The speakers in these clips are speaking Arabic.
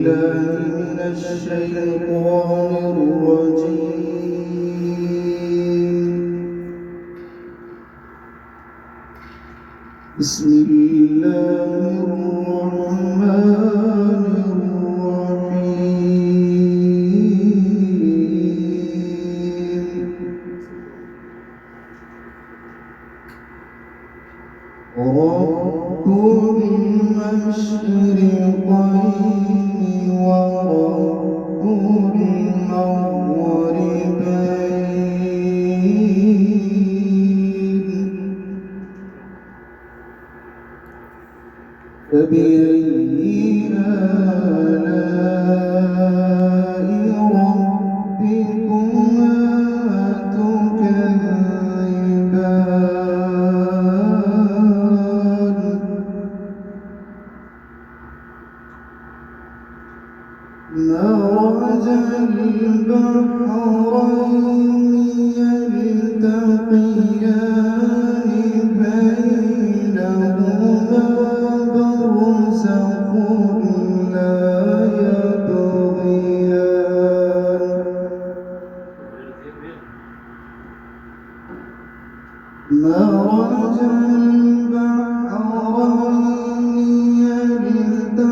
من الشيطان الرجيم. بسم الله الرحمن الرحيم. رب المشرقين ورب المغربين، فبأي آلاء ربكما تكذبان؟ مرج البحرين يلتقيان بينهما برزخ لا يبغيان. مرج البحرين يلتقيان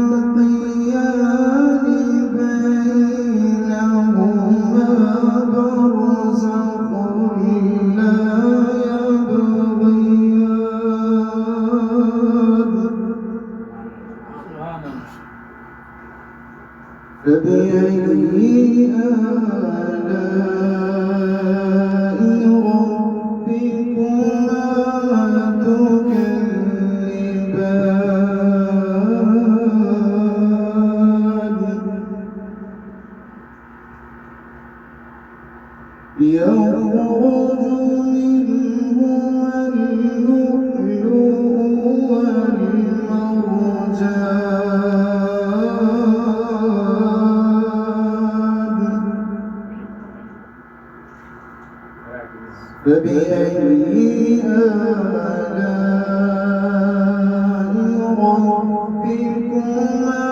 بينهما برزخ لا يبغيان. فبأي آلاء ربكما تكذبان؟ يخرج منهما اللؤلؤ والمرجان. فبأي آلاء ربكما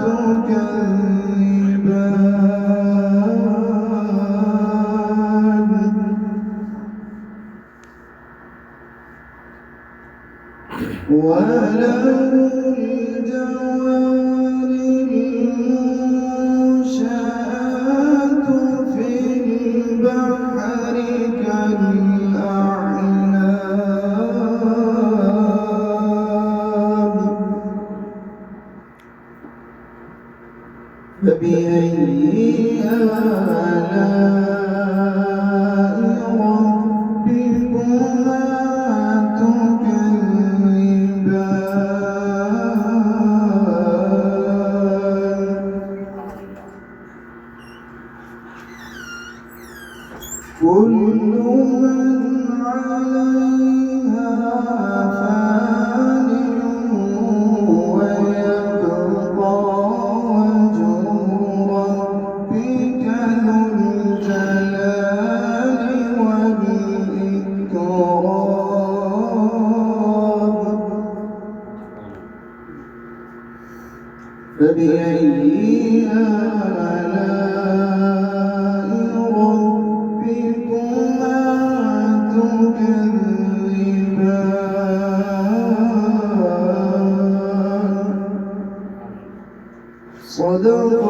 تكذبان؟ وله الجوار المنشآت في البحر كالأعلام. فبأي آلاء ربكما تكذبان؟ كل من عليها فان ويبقى وجه ربك ذو الجلال والإكرام. فبأي آلاء ربكما تكذبان؟ صدق